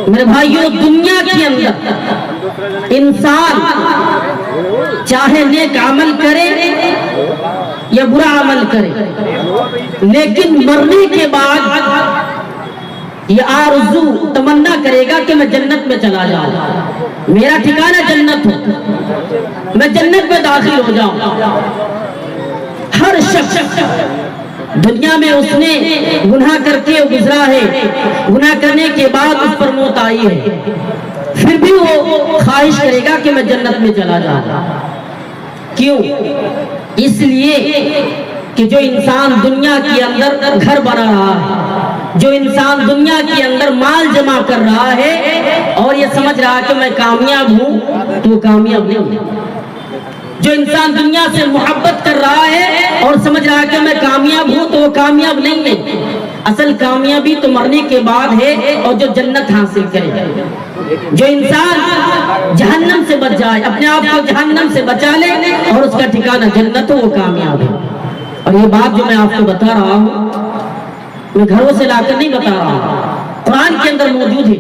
میرے بھائیوں دنیا کے اندر انسان چاہے نیک عمل کرے یا برا عمل کرے، لیکن مرنے کے بعد یہ آرزو تمنا کرے گا کہ میں جنت میں چلا جاؤں، میرا ٹھکانہ جنت ہو، میں جنت میں داخل ہو جاؤں۔ ہر شخص دنیا میں اس نے گناہ کر کے گزرا ہے، گناہ کرنے کے بعد اس پر موت آئی ہے، پھر بھی وہ خواہش کرے گا کہ میں جنت میں چلا جاؤں۔ کیوں؟ اس لیے کہ جو انسان دنیا کے اندر گھر بنا رہا ہے، جو انسان دنیا کے اندر مال جمع کر رہا ہے اور یہ سمجھ رہا کہ میں کامیاب ہوں، تو وہ کامیاب نہیں ہے۔ جو انسان دنیا سے محبت کر رہا ہے اور سمجھ رہا کہ میں کامیاب ہوں، تو وہ کامیاب نہیں ہے۔ اصل کامیابی تو مرنے کے بعد ہے، اور جو جنت حاصل کرے، جو انسان جہنم سے بچ جائے، اپنے آپ کو جہنم سے بچا لے اور اس کا ٹھکانہ جنت ہو، وہ کامیاب ہے۔ اور یہ بات جو میں آپ کو بتا رہا ہوں، میں گھروں سے لا کر نہیں بتا رہا ہوں، قرآن کے اندر موجود ہے۔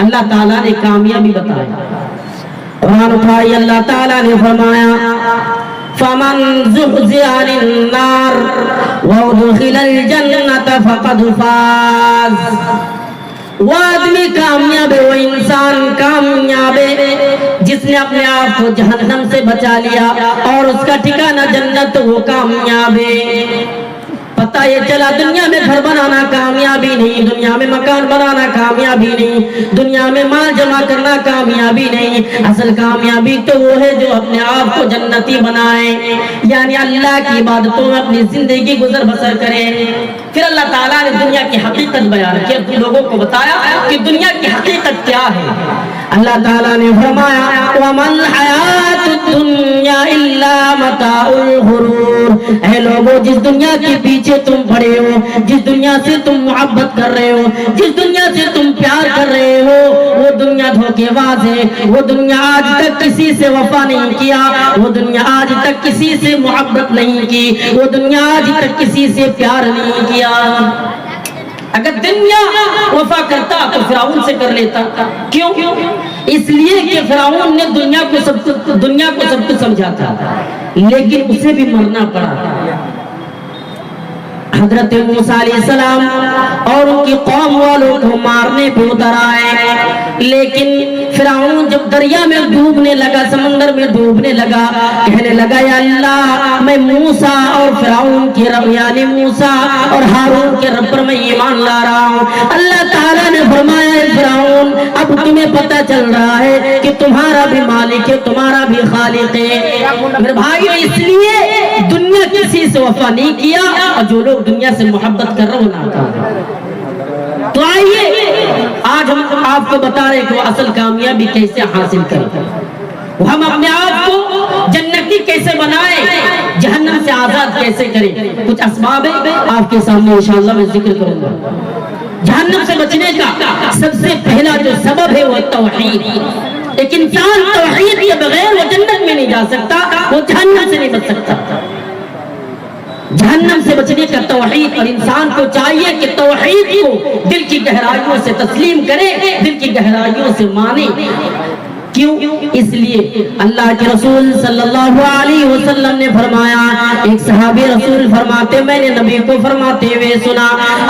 اللہ تعالیٰ نے کامیابی بتایا، قرآن اٹھائی، اللہ تعالیٰ نے فرمایا فَمَنْ زُحْزِحَ عَنِ النَّارِ وَأُدْخِلَ الْجَنَّةَ فَقَدْ فَازَ۔ وہ آدمی کامیاب ہے، وہ انسان کامیاب ہے جس نے اپنے آپ کو جہنم سے بچا لیا اور اس کا ٹھکانہ جنت، وہ کامیاب ہے۔ پتہ یہ چلا دنیا میں گھر بنانا کامیابی نہیں، دنیا میں مکان بنانا کامیابی نہیں، دنیا میں مال جمع کرنا کامیابی نہیں، اصل کامیابی تو وہ ہے جو اپنے آپ کو جنتی بنائے، یعنی اللہ کی عبادتوں میں اپنی زندگی گزر بسر کرے۔ پھر اللہ تعالیٰ نے دنیا کی حقیقت بیان کی، لوگوں کو بتایا کہ دنیا کی حقیقت کیا ہے۔ اللہ تعالیٰ نے فرمایا وَمَا الْحَيَاةُ الدُّنْيَا إِلَّا مَتَاعُ الْغُرُورِ۔ اے لوگوں، جس دنیا کے پیچھے تم پڑے ہو، جس دنیا سے تم محبت کر رہے ہو، جس دنیا سے تم پیار کر رہے ہو، وہ دنیا دھوکے باز ہے۔ وہ دنیا آج تک کسی سے وفا نہیں کیا، وہ دنیا آج تک کسی سے محبت نہیں کی، وہ دنیا آج تک کسی سے پیار نہیں کیا۔ اگر دنیا وفا کرتا تو فرعون سے کر لیتا۔ کیوں؟ اس لیے کہ فرعون نے دنیا کو سب کچھ سمجھا تھا، لیکن اسے بھی مرنا پڑا۔ حضرت موسیٰ علیہ السلام اور ان کی قوم والوں کو مارنے پہ اتر آئے، لیکن فرعون جب دریا میں ڈوبنے لگا، سمندر میں ڈوبنے لگا، کہنے لگا یا اللہ میں موسیٰ اور فرعون کے رب یعنی موسیٰ اور ہارون کے رب پر میں ایمان لا رہا ہوں۔ اللہ تعالیٰ نے فرمایا اے فرعون، اب تمہیں پتہ چل رہا ہے کہ تمہارا بھی مالک ہے، تمہارا بھی خالق ہے۔ میرے بھائیو، اس لیے دنیا کسی سے وفا نہیں کیا، اور جو لوگ دنیا سے محبت کر رہے ہو ناکام۔ تو آئیے آج ہم آپ کو بتا رہے کہ وہ اصل کامیابی کیسے حاصل کریں، ہم اپنے آپ کو جنتی کیسے بنائیں، جہنم سے آزاد کیسے کریں۔ کچھ اسباب ہے آپ کے سامنے انشاءاللہ میں ذکر کروں گا۔ جہنم سے بچنے کا سب سے پہلا جو سبب ہے وہ توحید۔ ایک انسان توحید کے بغیر وہ جنت میں نہیں جا سکتا، وہ جہنم سے نہیں بچ سکتا۔ جہنم سے بچنے کا توحید، اور انسان کو چاہیے کہ توحید کو دل کی گہرائیوں سے تسلیم کرے، دل کی گہرائیوں سے مانے۔ کیوں؟ اس لیے اللہ کے رسول صلی اللہ علیہ وسلم نے فرمایا، ایک صحابی رسول فرماتے میں نے نبی کو فرماتے ہوئے سنا،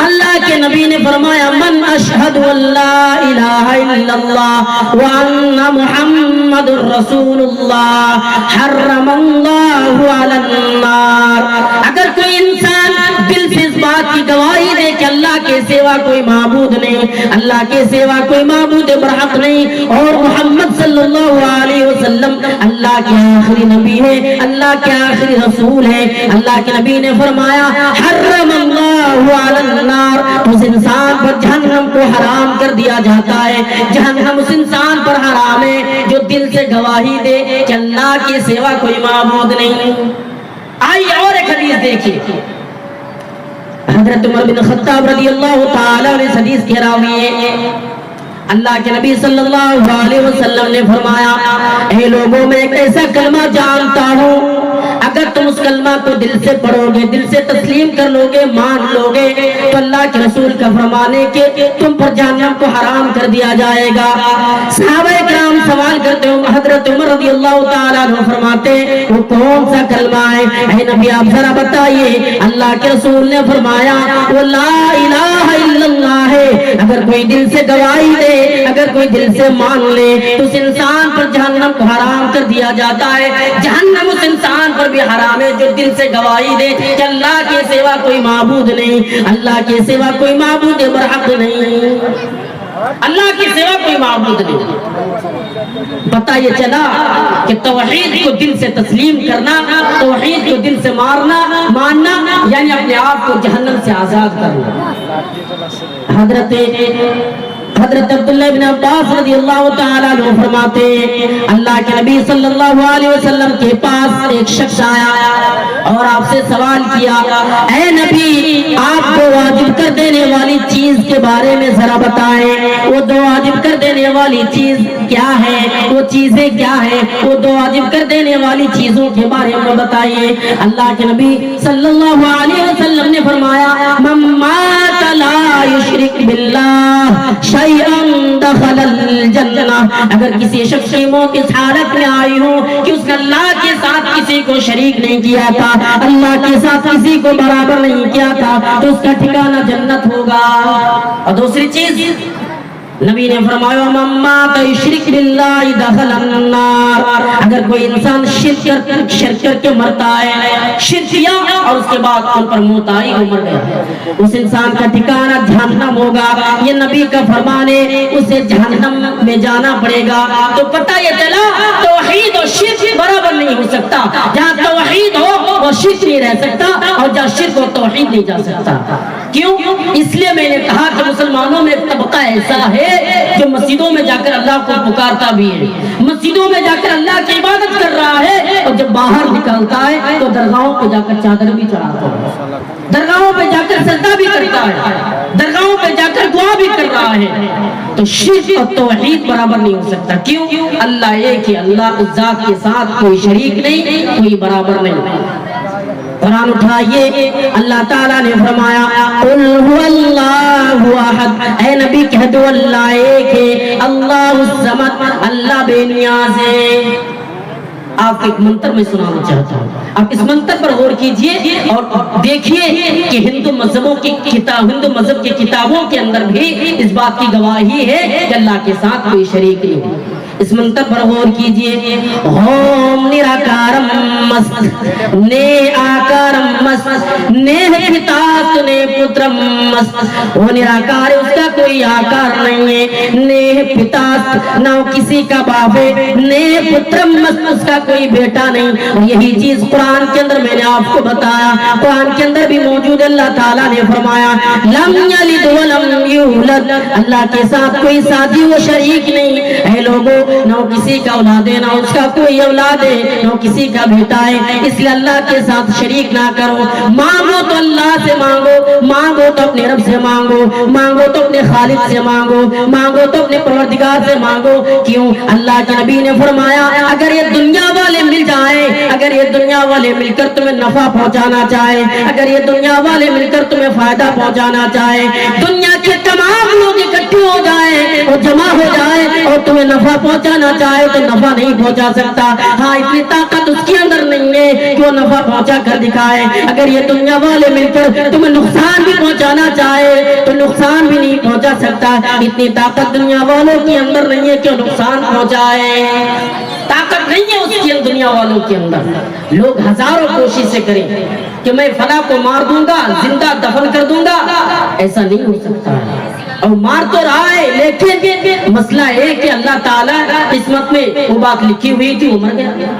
اللہ کے نبی نے فرمایا من اشہد لا الہ الا اللہ وان محمد رسول اللہ حرم اللہ علی النار۔ اگر کوئی انسان دل سے اس بات کی گواہی دے کہ اللہ کے سوا کوئی معبود نہیں، اللہ کے سوا کوئی معبود برحق نہیں، اور محمد صلی اللہ علیہ وسلم اللہ کے آخری نبی ہے، اللہ کے آخری رسول ہے، اللہ کے نبی نے فرمایا حرم اللہ علی النار، اس انسان پر جہنم کو حرام کر دیا جاتا ہے۔ جہنم اس انسان پر حرام ہے جو دل سے گواہی دے کہ اللہ کے سوا کوئی معبود نہیں۔ آئیے اور ایک حدیث دیکھیے، حضرت عمر بن خطاب رضی اللہ تعالیٰ عنہ حدیث کے راوی ہیں، اللہ کے نبی صلی اللہ علیہ وسلم نے فرمایا اے لوگوں میں ایک ایسا کلمہ جانتا ہوں اگر تم اس کلمہ کو دل سے پڑھو گے، دل سے تسلیم کر لو گے، مان لو گے، تو اللہ کے رسول کا فرمانے کے تم پر جہنم کو حرام کر دیا جائے گا۔ صحابہ کرام سوال کرتے ہو، حضرت عمر رضی اللہ تعالیٰ عنہ فرماتے وہ کون سا کلمہ ہے؟ اے نبی آپ ذرا بتائیے۔ اللہ کے رسول نے فرمایا وہ لا الہ الا اللہ ہے۔ اگر کوئی دل سے گواہی دے، اگر کوئی دل سے مان لے تو اس انسان پر جہنم کو حرام کر دیا جاتا ہے۔ جہنم اس انسان پر بھی حرام ہے جو دل سے گواہی دے کہ اللہ کے سوا کوئی معبود نہیں، اللہ کے سوا کوئی معبود برحق نہیں، اللہ کے سوا کوئی معبود نہیں۔ پتہ یہ چلا کہ توحید کو دل سے تسلیم کرنا، توحید کو دل سے ماننا یعنی اپنے آپ کو جہنم سے آزاد کرنا۔ حضرت عبداللہ بن عباس رضی اللہ تعالیٰ عنہ فرماتے اللہ کے نبی صلی اللہ علیہ وسلم کے پاس ایک شخص آیا اور آپ سے سوال کیا، اے نبی آپ کو واجب کر دینے والی چیز کے بارے میں ذرا بتائیں، وہ دو واجب کر دینے والی چیز کیا ہے، وہ چیزیں کیا ہیں، وہ دو واجب کر دینے والی چیزوں کے بارے میں بتائیے۔ اللہ کے نبی صلی اللہ علیہ وسلم نے فرمایا من مات لا یشرک باللہ شیئا دخل الجنہ، اگر کسی شخص کی موت اس حالت میں آئی ہو کہ اس نے اللہ کے ساتھ کسی کو شریک نہیں کیا تھا، اللہ کے ساتھ کسی کو برابر نہیں کیا تھا، تو اس کا ٹھکانہ جنت ہوگا۔ اور دوسری چیز نبی نے فرمایا من مات یشرک باللہ دخل النار، اگر کوئی انسان شرک کر کے مرتا ہے، شرک کیا اور اس کے بعد ان پر موت آئی اور مر گیا، اس انسان کا ٹھکانہ جہنم ہوگا۔ یہ نبی کا فرمان ہے، اسے جہنم میں جانا پڑے گا۔ تو پتہ یہ چلا توحید اور شرک برابر نہیں ہو سکتا، جہاں توحید ہو وہ شرک نہیں رہ سکتا، اور جہاں شرک ہو توحید نہیں جا سکتا۔ کیوں؟ اس لیے میں نے کہا کہ مسلمانوں میں ایک طبقہ ایسا ہے جو مسجدوں میں جا کر اللہ کو پکارتا بھی ہے، مسجدوں میں جا کر اللہ کی عبادت کر رہا ہے، اور جب باہر نکلتا ہے تو درگاہوں پہ جا کر چادر بھی چڑھاتا ہے، درگاہوں پہ جا کر سجدہ بھی کرتا ہے، درگاہوں پہ جا کر دعا بھی کر رہا ہے۔ تو شرک اور توحید برابر نہیں ہو سکتا۔ کیوں؟ اللہ ایک ہی، اللہ اس ذات کے ساتھ کوئی شریک نہیں، کوئی برابر نہیں۔ قرآن اٹھائیے، اللہ تعالیٰ نے فرمایا قل هو اللہ احد، اے نبی کہہ دو اللہ ایک ہے، اللہ الصمد، اللہ بے نیاز ہے۔ آپ ایک منتر میں سنانا چاہتا ہوں، آپ اس منتر پر غور کیجئے اور دیکھیے کہ ہندو مذہب کی کتابوں کے اندر بھی اس بات کی گواہی ہے کہ اللہ کے ساتھ کوئی شریک نہیں۔ اس منتر پر غور کیجئے، اوم نراکارم مست نے آکارم مست نے پتاست نے پترم مست، وہ نراکار ہے، اس کا کوئی آکار نہیں ہے، نے پتاست نہ کسی کا باپ ہے، نے پترم مست اس کا کوئی بیٹا نہیں۔ اور یہی چیز قرآن کے اندر میں نے آپ کو بتایا، قرآن کے اندر بھی موجود، اللہ تعالیٰ نے فرمایا لم یلد ولم یولد، اللہ کے ساتھ کوئی ساتھی و شریک نہیں۔ اے لوگوں، نہ کسی کا اولاد ہے، نہ اس کا کوئی اولاد ہے، نہ کسی کا بیٹا ہے، اس لیے اللہ کے ساتھ شریک نہ کرو۔ مانگو تو اللہ سے مانگو، مانگو تو اپنے رب سے مانگو، مانگو تو اپنے خالق سے مانگو، مانگو تو اپنے پروردگار سے مانگو۔ کیوں؟ اللہ کے نبی نے فرمایا اگر یہ دنیا والے مل جائیں، اگر یہ دنیا والے مل کر تمہیں نفع پہنچانا چاہیں، اگر یہ دنیا والے مل کر تمہیں فائدہ پہنچانا چاہیں، دنیا کے تمام لوگ اکٹھے ہو جائیں اور جمع ہو جائیں اور تمہیں نفع پہنچانا چاہے تو نفع نہیں پہنچا سکتا۔ ہاں اتنی طاقت اس کے اندر نہیں ہے کہ وہ نفع پہنچا کر دکھائے۔ اگر یہ دنیا والے مل کر تمہیں نقصان بھی پہنچانا چاہے تو نقصان بھی نہیں پہنچا سکتا۔ اتنی طاقت دنیا والوں کے اندر نہیں ہے کہ نقصان پہنچائے، طاقت نہیں ہے اس کی دنیا والوں کے اندر۔ لوگ ہزاروں کوششیں کریں کہ میں فلاں کو مار دوں گا، زندہ دفن کر دوں گا، ایسا نہیں ہو سکتا، اور مار تو رہا ہے، لیکن مسئلہ ہے کہ اللہ تعالیٰ قسمت میں وہ بات لکھی ہوئی تھی، وہ مر گیا۔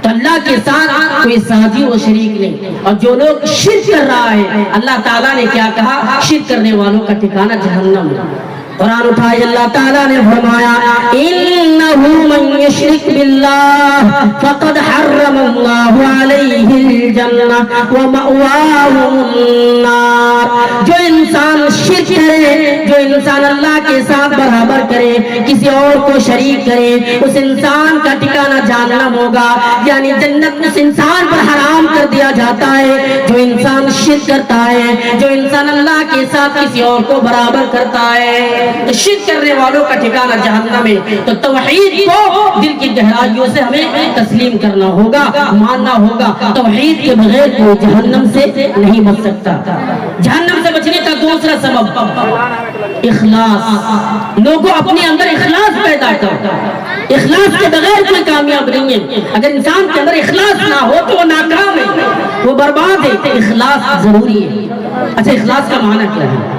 تو اللہ کے ساتھ کوئی ساتھی و شریک نہیں۔ اور جو لوگ شرک کر رہا ہے، اللہ تعالیٰ نے کیا کہا؟ شرک کرنے والوں کا ٹھکانہ جہنم ہے۔ قرآن اٹھائے، اللہ تعالیٰ نے فرمایا انہ من یشرک باللہ فقد حرم اللہ علیہ الجنہ ومأواہ النار، جو انسان شرک کرے، جو انسان اللہ کے ساتھ برابر کرے کسی اور کو شریک کرے اس انسان کا ٹھکانہ جہنم ہوگا. یعنی جنت اس انسان پر حرام کر دیا جاتا ہے جو انسان شرک کرتا ہے, جو انسان اللہ کے ساتھ کسی اور کو برابر کرتا ہے. شرک کرنے والوں کا ٹھکانہ جہنم ہے. تو توحید کو دل کی گہرائیوں سے ہمیں تسلیم کرنا ہوگا, ماننا ہوگا. توحید کے بغیر کوئی جہنم سے نہیں بچ سکتا. جہنم سے بچنے کا دوسرا سبب اخلاص. لوگوں اپنے اندر اخلاص پیدا کرتا. اخلاص کے بغیر کوئی کامیاب نہیں ہے. اگر انسان کے اندر اخلاص نہ ہو تو وہ ناکام ہے, وہ برباد ہے. اخلاص ضروری ہے. اچھا, اخلاص کا معنی کیا ہے؟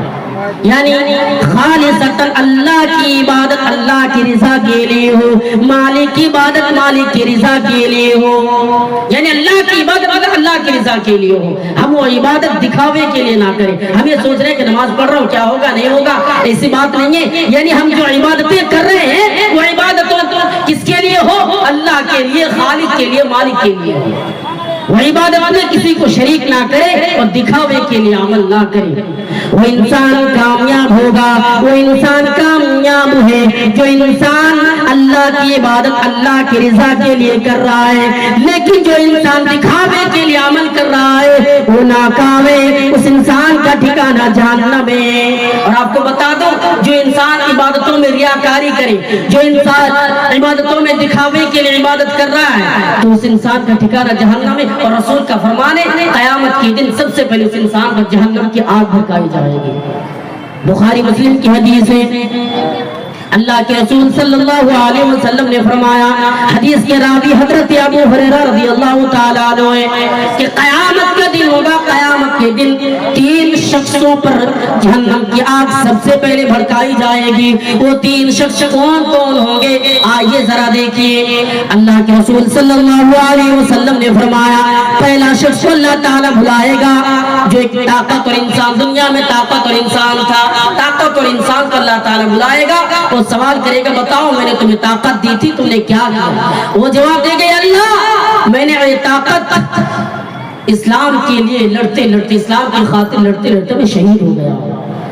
یعنی خالصتاً اللہ کی عبادت اللہ کی رضا کے لیے ہو, مالک کی عبادت مالک کی رضا کے لیے ہو. یعنی اللہ کی عبادت اللہ کی رضا کے لیے ہو. ہم وہ عبادت دکھاوے کے لیے نہ کریں. ہم یہ سوچ رہے ہیں کہ نماز پڑھ رہا ہوں, کیا ہوگا نہیں ہوگا, ایسی بات نہیں ہے. یعنی ہم جو عبادتیں کر رہے ہیں وہ عبادتوں کس کے لیے ہو؟ اللہ کے لیے, خالق کے لیے, مالک کے لیے. وہ عبادت میں کسی کو شریک نہ کرے اور دکھاوے کے لیے عمل نہ کرے. وہ انسان کامیاب ہوگا, وہ انسان کامیاب ہے جو انسان اللہ کی عبادت اللہ کی رضا کے لیے کر رہا ہے. لیکن جو انسان دکھاوے کے لیے عمل کر رہا ہے وہ ناکام ہے. اس انسان کا ٹھکانہ جہنم ہے. اور آپ کو بتا دو, جو انسان عبادتوں میں ریاکاری کرے, جو انسان عبادتوں میں دکھاوے کے لیے عبادت کر رہا ہے تو اس انسان کا ٹھکانہ جہنم ہے. اور رسول کا فرمان ہے قیامت کے دن سب سے پہلے اس انسان پر جہنم کی آگ بھڑکائی جائے گی. بخاری مسلم کی حدیث ہے, اللہ کے رسول صلی اللہ علیہ وسلم نے فرمایا, حدیث کے راوی حضرت ابو ہریرہ رضی اللہ تعالیٰ عنہ ہے کہ قیامت کا دن ہوگا, قیامت کے دن 3 شخصوں پر جہنم کی آگ سب سے پہلے بھڑکائی جائے گی. وہ 3 شخص کون کون ہوں گے آئیے ذرا دیکھیے. اللہ کے رسول صلی اللہ علیہ وسلم نے فرمایا, پہلا شخص اللہ تعالیٰ بلائے گا جو ایک طاقت اور انسان, دنیا میں طاقت اور انسان تھا, طاقت اور انسان کو اللہ تعالیٰ بلائے گا. وہ سوال کرے گا, بتاؤ میں نے تمہیں طاقت دی تھی, تم نے کیا کیا؟ وہ جواب دے گا, اللہ میں نے یہ طاقت اسلام کے لیے لڑتے لڑتے, اسلام کی خاطر لڑتے لڑتے میں شہید ہو گیا.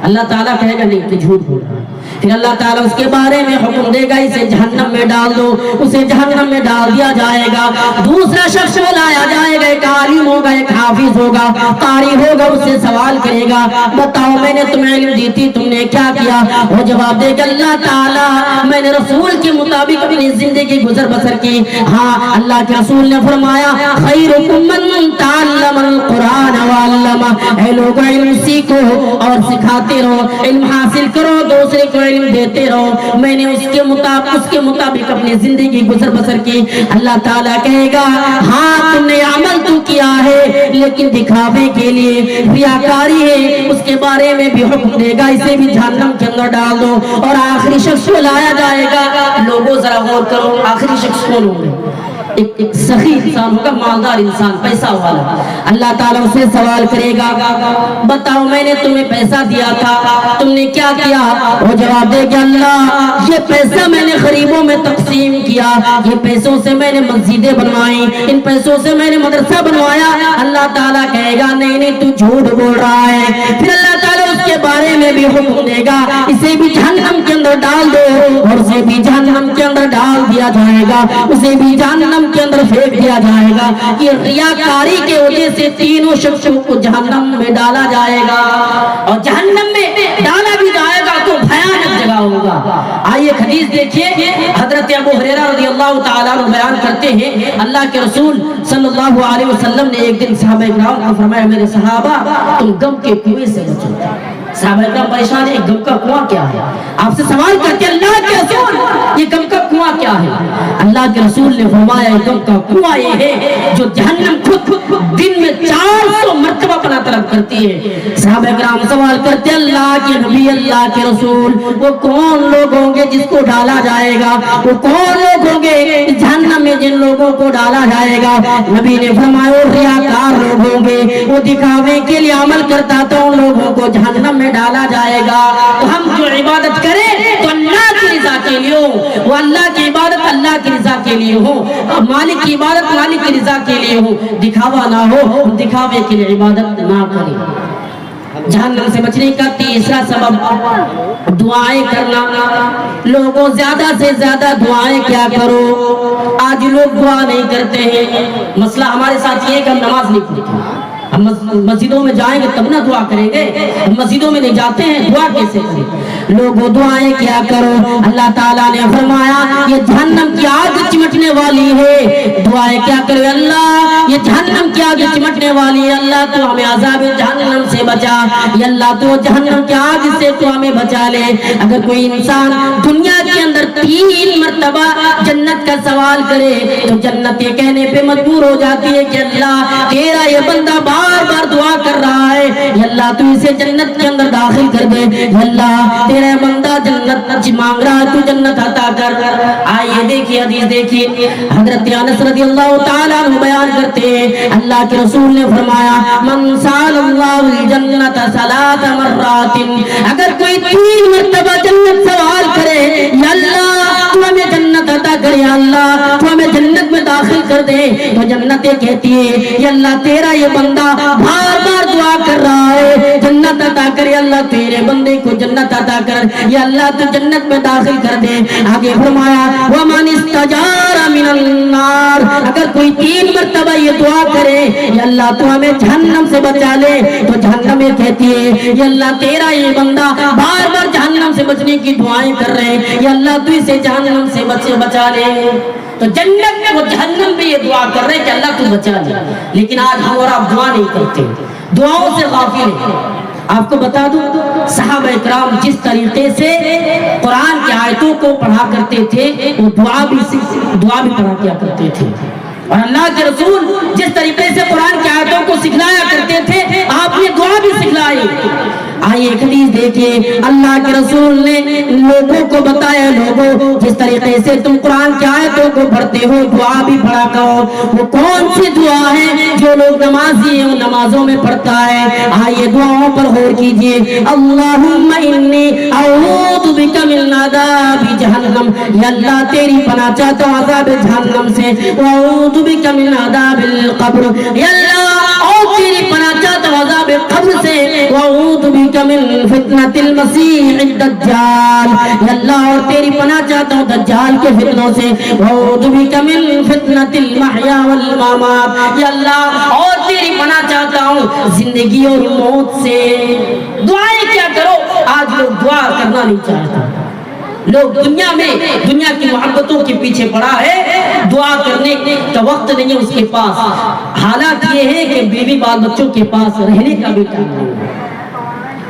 اللہ تعالیٰ کہے گا نہیں, تو جھوٹ بول رہا ہے. پھر اللہ تعالیٰ اس کے بارے میں حکم دے گا, اسے جہنم میں ڈال دو. اسے جہنم میں ڈال دیا جائے گا. دوسرا شخص بلایا جائے گا, ایک عالم ہوگا, ایک حافظ ہوگا, قاری ہوگا. اس سے سوال کرے گا, بتاؤ میں نے تمہیں علم دی تھی, تم نے کیا کیا؟ وہ جواب دے گا, اللہ تعالیٰ میں نے رسول کے مطابق اپنی زندگی گزر بسر کی. ہاں, اللہ کے رسول نے فرمایا, خیرکم من تعلم القرآن وعلمہ. اے لوگ علم سیکھو اور سکھاتے رہو, علم حاصل کرو, دوسرے کو علم دیتے رہو. میں نے اس کے مطابق اپنی زندگی گزر بسر کی. اللہ تعالیٰ کہے گا, ہاں تم نے عمل تو کیا ہے لیکن دکھاوے کے لیے, ریاکاری ہے, اس کے بارے میں بھی حکم دے گا, اسے بھی جہنم کے اندر ڈال دو. اور آخری شخص کو لایا جائے گا. لوگوں ذرا غور کرو, آخری شخص کون ہوں گے؟ ایک سخی انسان ہوگا, مالدار انسان, پیسہ والا. اللہ تعالیٰ اسے سوال کرے گا, بتاؤ میں نے تمہیں پیسہ دیا تھا, تم نے کیا کیا؟ وہ جواب دے گا, اللہ یہ پیسہ میں نے غریبوں میں تقسیم کیا, یہ پیسوں سے میں نے مسجدیں بنوائی, ان پیسوں سے میں نے مدرسہ بنوایا. اللہ تعالیٰ کہے گا, نہیں نہیں تو جھوٹ بول رہا ہے. پھر اللہ تعالیٰ اس کے بارے میں بھی حکم دے گا, اسے بھی جہنم کے اندر ڈال دو. اور اسے بھی جہنم کے اندر ڈال دیا جائے گا, اسے بھی جہنم کے اندر پھینک دیا جائے گا. یہ ریاکاری کے وجہ سے تینوں شخصوں کو جہنم میں ڈالا جائے گا. اور جہنم میں ڈالا بھی جائے گا تو بھیانک جگہ ہوگا. آئیے حدیث دیکھیے, حضرت ابو ہریرہ رضی اللہ تعالیٰ عنہ بیان کرتے ہیں, اللہ کے رسول صلی اللہ علیہ وسلم نے ایک دن صحابہ کرام کو فرمایا, میرے صحابہ تم غم کے کنویں سے بچو. صحابہ کرام پریشان ہے, غم کا کنواں کیا ہے؟ آپ سے سوال کرتے, اللہ کے رسول یہ غم کا کنواں کیا ہے؟ اللہ کے رسول نے فرمایا, غم کا کنواں یہ ہے جو جہنم خود دن میں 400 مرتبہ پناہ طلب کرتی ہے. صحابہ کرام سوال کرتے, اللہ کے نبی, اللہ کے رسول وہ کون لوگ ہوں گے جس کو ڈالا جائے گا؟ وہ کون لوگ ہوں گے جہنم میں جن لوگوں کو ڈالا جائے گا؟ نبی نے فرمایا, وہ ریاکار لوگ ہوں گے, وہ دکھاوے کے لیے عمل کرتا تھا, ان لوگوں کو جہنم میں ڈالا جائے گا. تو ہم جو عبادت کریں تو اللہ کی رضا کے لیے ہو, وہ اللہ کی عبادت اللہ کی رضا کے لیے ہو, مالک کی عبادت مالک کی رضا کے لیے ہو, دکھاوا نہ ہو, دکھاوے کے لیے عبادت نہ کریں. جہنم سے بچنے کا تیسرا سبب دعائیں کرنا. لوگوں زیادہ سے زیادہ دعائیں کیا کرو. آج لوگ دعا نہیں کرتے ہیں. مسئلہ ہمارے ساتھ یہ ہے کہ ہم نماز نہیں پڑھتے. ہم مسجدوں میں جائیں گے تب نہ دعا کریں گے. ہم مسجدوں میں نہیں جاتے ہیں, دعا کیسے کریں؟ لوگوں دعائیں کیا کرو. اللہ تعالیٰ نے فرمایا یہ جہنم کی آگ چمٹنے والی ہے, دعائیں کیا کرو. اللہ یہ جہنم کی آگ چمٹنے والی ہے, اللہ تو ہمیں عذاب جہنم سے بچا. یا اللہ تو جہنم کی آگ سے تو ہمیں بچا لے. اگر کوئی انسان دنیا کے اندر 3 مرتبہ جنت کا سوال کرے تو جنت یہ کہنے پہ مجبور ہو جاتی ہے کہ اللہ تیرا یہ بندہ بار بار دعا کر رہا ہے, یا اللہ تو اسے جنت کے اندر داخل کر دے. یا اللہ تیرا بندہ جنت مانگ رہا ہے, تو جنت عطا کر. آئیے دیکھیے حدیث دیکھیے, حضرت انس رضی اللہ تعالیٰ عنہ بیان کرتے ہیں اللہ کے رسول نے فرمایا من سال اللہ الجنت 3 مرات, اگر کوئی 3 مرتبہ جنت سوال کرے یا اللہ تو ہمیں جنت عطا کر, یا اللہ تو ہمیں جنت میں داخل کر دے, تو جنت یہ کہتی ہے یا اللہ تیرا یہ بندہ بار بار دعا کر رہا ہے جنت عطا کر, یا اللہ تیرے بندے کو جنت عطا کر, یا اللہ تو جنت میں داخل کر دے. آگے فرمایا ومن استجار من النار, اگر کوئی 3 مرتبہ یہ دعا کرے یا اللہ تو ہمیں جہنم سے بچا لے, تو جہنم یہ کہتی ہے یا اللہ تیرا یہ بندہ بار بار جہنم سے بچنے کی دعائیں کر رہے ہیں, یا اللہ تو اسے جہنم سے بچا لے. تو جنت میں وہ جہنم میں یہ دعا کر رہے ہیں کہ اللہ تو بچا لے. لیکن آج ہم اور آپ دعا نہیں کرتے, دعاؤں سے غافل ہیں. آپ کو بتا دوں صحابہ اکرام جس طریقے سے قرآن کی آیتوں کو پڑھا کرتے تھے وہ دعا بھی پڑھا کیا کرتے تھے, اور اللہ کے رسول جس طریقے سے قرآن کی آیتوں کو سکھلایا کرتے تھے آپ نے دعا بھی سکھلائی. آئیے ایک حدیث دیکھیے, اللہ کے رسول نے لوگوں کو بتایا لوگوں جس طریقے سے تم قرآن کی آیتوں کو پڑھتے ہو دعا بھی پڑھا کرو. وہ کون سی دعا ہے جو لوگ نمازی ہیں نمازوں میں پڑھتا ہے؟ آئیے دعاؤں پر غور کیجئے. اللہم انی اعوذ بک من عذاب جہنم, یا اللہ تیری پناہ چاہتا ہوں عذاب جہنم سے. واعوذ بک من عذاب القبر, یا اللہ اور تیری پناہ چاہتا ہوں عذاب قبر سے. واعوذ بک من فتنة المسیح الدجال, یا اللہ اور تیری پناہ چاہتا ہوں دجال کے فتنوں سے. واعوذ بک من فتنة المحیا والممات, یا اللہ اور تیری پناہ چاہتا ہوں زندگی اور موت سے. دعائیں کیا کرو. آج لوگ دعا کرنا نہیں چاہتے, لوگ دنیا کی محبتوں کے پیچھے پڑا ہے, دعا کرنے کا وقت نہیں ہے اس کے پاس. حالات یہ ہے کہ بیوی بال بچوں کے پاس رہنے کا بھی ٹائم نہیں ہے.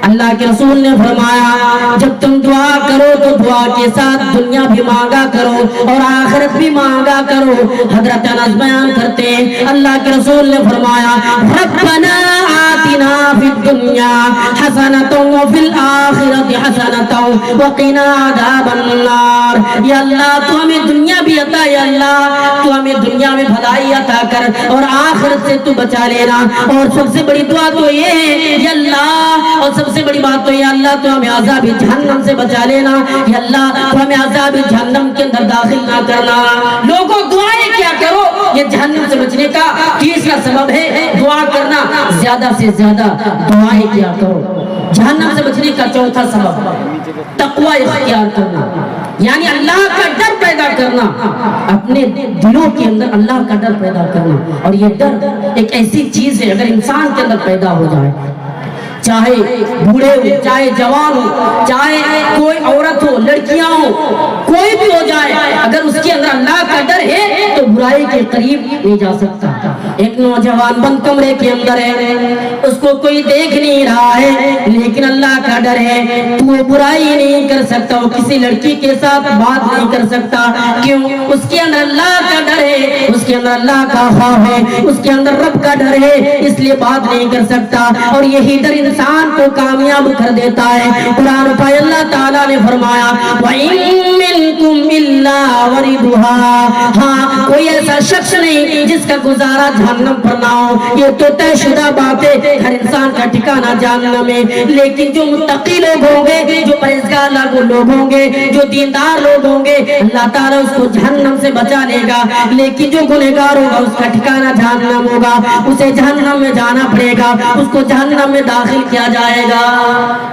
اللہ کے رسول نے فرمایا جب تم دعا کرو تو دعا کے ساتھ دنیا بھی مانگا کرو اور آخرت بھی مانگا کرو. حضرت انس بیان کرتے ہیں اللہ کے رسول نے فرمایا ربنا آتنا فی الدنیا حسنۃ وفی الآخرۃ حسنۃ وقنا عذاب النار. یا اللہ تو ہمیں دنیا بھی عطا, یا اللہ تو ہمیں دنیا میں بھلائی عطا کر اور آخرت سے تو بچا لینا. اور سب سے بڑی دعا تو یہ ہے یا اللہ, اور سب سے بڑی بات تو یا اللہ تو ہمیں عذاب جہنم سے بچا لینا. یا اللہ تو ہمیں عذاب جہنم کے اندر داخل نہ کرنا. لوگوں دعائیں کیا کرو, یہ جہنم سے بچنے کا تیسرا سبب ہے دعا کرنا. زیادہ سے زیادہ دعائیں کیا کرو. جہنم سے بچنے کا چوتھا سبب تقوی اختیار کرنا, یعنی اللہ کا ڈر پیدا کرنا, اپنے دلوں کے اندر اللہ کا ڈر پیدا کرنا. اور یہ ڈر ایک ایسی چیز ہے اگر انسان کے اندر پیدا ہو جائے, چاہے بوڑھے ہو, چاہے جوان ہو, چاہے کوئی عورت ہو, لڑکیاں ہو, کوئی بھی ہو جائے, اگر اس کے اندر اللہ کا ڈر ہے تو برائی کے قریب نہیں جا سکتا. ایک نوجوان بند کمرے کے اندر ہے, اس کو کوئی دیکھ نہیں رہا ہے, لیکن اللہ کا ڈر ہے تو وہ برائی نہیں کر سکتا, وہ کسی لڑکی کے ساتھ بات نہیں کر سکتا. کیوں؟ اس کے اندر اللہ کا ڈر ہے, اس کے اندر اللہ کا خوف ہے, اس کے اندر رب کا ڈر ہے, اس لیے بات نہیں کر سکتا. اور یہی ڈر انسان کو کامیاب کر دیتا ہے. قرآن پاک اللہ تعالیٰ نے فرمایا وَإِن مِّن منکم الا وردھا، ہاں کوئی ایسا شخص نہیں جس کا گزارا جہنم پر نہ ہو، یہ تو طے شدہ بات ہے، ہر انسان کا ٹھکانہ جہنم ہے۔ لیکن جو متقی لوگ ہوں گے، جو پرہیزگار لوگ ہوں گے، جو دیندار لوگ ہوں گے، اللہ تعالیٰ اس کو جہنم سے بچا لے گا۔ لیکن جو گنہگار ہوگا اس کا ٹھکانہ جہنم ہوگا، اسے جہنم میں جانا پڑے گا، اس کو جہنم میں داخل کیا جائے گا۔